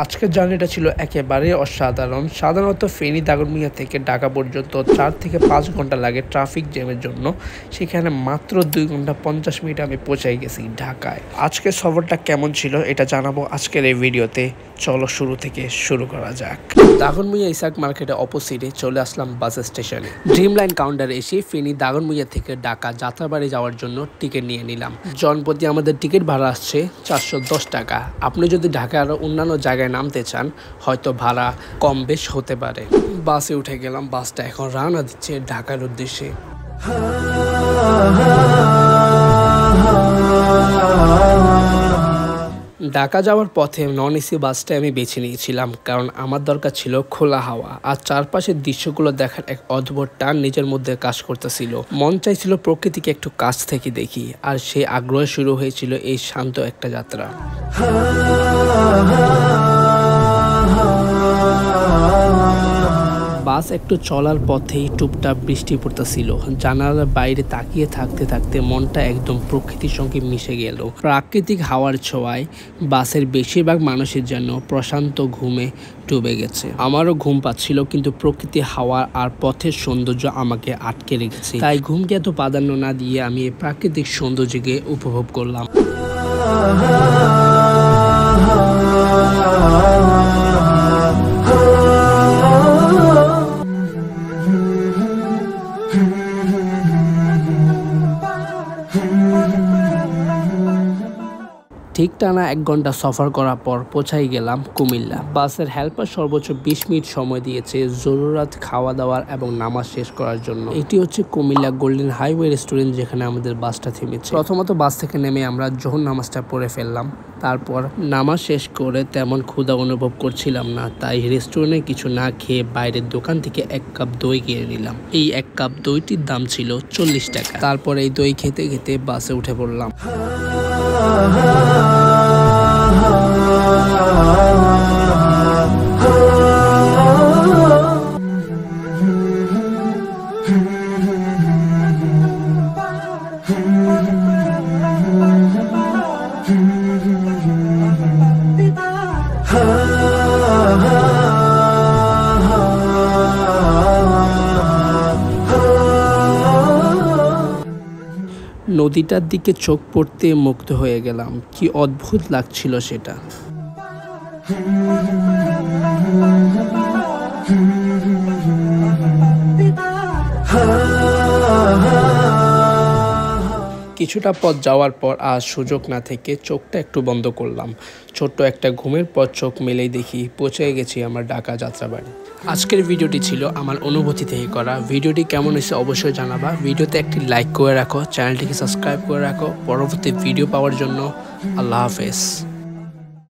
আজকের জার্নিটা ছিল একেবারে অসাধারণ। সাধারণত ফেনী দাগনভূঞা থেকে ঢাকা পর্যন্ত 4 থেকে 5 ঘন্টা লাগে ট্রাফিক জ্যামের জন্য, সেখানে মাত্র 2 ঘন্টা 50 মিনিটে আমি পৌঁছাই গেছি ঢাকায়। আজকের সফরটা কেমন ছিল এটা জানাবো আজকের এই ভিডিওতে। চলো শুরু থেকে শুরু করা যাক। দাগনভূঞা ইসাক মার্কেটে অপোজিটে চলে আসলাম বাস স্টেশনে। ড্রিম লাইন কাউন্টারে এসে ফেনী দাগনভূঞা থেকে ঢাকা যাত্রাবাড়ি যাওয়ার জন্য টিকিট নিয়ে নিলাম। জনপ্রতি আমাদের টিকিট ভাড়া আসছে 410 টাকা। আপনি যদি ঢাকার আরও অন্যান্য জায়গায় নামতে চান হয়তো ভাড়া কম বেশ হতে পারে। বাসে উঠে গেলাম। বাসটা এখন রওনা দিচ্ছে ঢাকার উদ্দেশ্যে। ঢাকা যাওয়ার পথে নন এসি বাসটা আমি বেছে নিয়েছিলাম, কারণ আমার দরকার ছিল খোলা হাওয়া আর চারপাশের দৃশ্যগুলো দেখার এক অদ্ভুত টান নিজের মধ্যে কাজ করতেছিল। মন চাইছিল প্রকৃতিকে একটু কাছ থেকে দেখি, আর সেই আগ্রহ শুরু হয়েছিল এই শান্ত একটা যাত্রা। বাস একটু চলার পথেই টুপটাপ বৃষ্টি পড়তেছিল। জানালার বাইরে তাকিয়ে থাকতে থাকতে মনটা একদম প্রকৃতির সঙ্গে মিশে গেল। প্রাকৃতিক হাওয়ার ছোঁয়ায় বাসের বেশিরভাগ মানুষের যেন প্রশান্ত ঘুমে ডুবে গেছে। আমারও ঘুম পাচ্ছিল, কিন্তু প্রকৃতির হাওয়া আর পথের সৌন্দর্য আমাকে আটকে রেখেছে। তাই ঘুমকে এত প্রাধান্য না দিয়ে আমি এই প্রাকৃতিক সৌন্দর্যকে উপভোগ করলাম। ঠিক টানা 1 ঘন্টা সফর করার পর পৌঁছাই গেলাম কুমিল্লা। বাসের হেল্পার সর্বোচ্চ 20 মিনিট সময় দিয়েছে জরুরাত খাওয়া দাওয়ার এবং নামাজ শেষ করার জন্য। এটি হচ্ছে কুমিল্লা গোল্ডেন হাইওয়ে রেস্টুরেন্ট, যেখানে আমাদের বাসটা থেমেছে। প্রথমত বাস থেকে নেমে আমরা জোহর নামাজটা পড়ে ফেললাম। তারপর নামাজ শেষ করে তেমন ক্ষুধা অনুভব করছিলাম না, তাই রেস্টুরেন্টে কিছু না খেয়ে বাইরের দোকান থেকে 1 কাপ দই কিনে নিলাম। এই 1 কাপ দইটির দাম ছিল 40 টাকা। তারপর এই দই খেতে খেতে বাসে উঠে পড়লাম। নদীটার দিকে চোখ পড়তে মুগ্ধ হয়ে গেলাম। কি অদ্ভুত লাগছিল সেটা। কিছুটা পথ যাওয়ার পর আর সুযোগ না থেকে চোখটা একটু বন্ধ করলাম। ছোট্ট একটা ঘুমের পর চোখ মেলেই দেখি পৌঁছে গেছি আমার ঢাকা যাত্রাবাড়ি। আজকের ভিডিওটি ছিল আমার অনুভূতি থেকে করা। ভিডিওটি কেমন হয়েছে অবশ্যই জানাবা। ভিডিওতে একটি লাইক করে রাখো, চ্যানেলটিকে সাবস্ক্রাইব করে রাখো পরবর্তী ভিডিও পাওয়ার জন্য। আল্লাহ হাফেজ।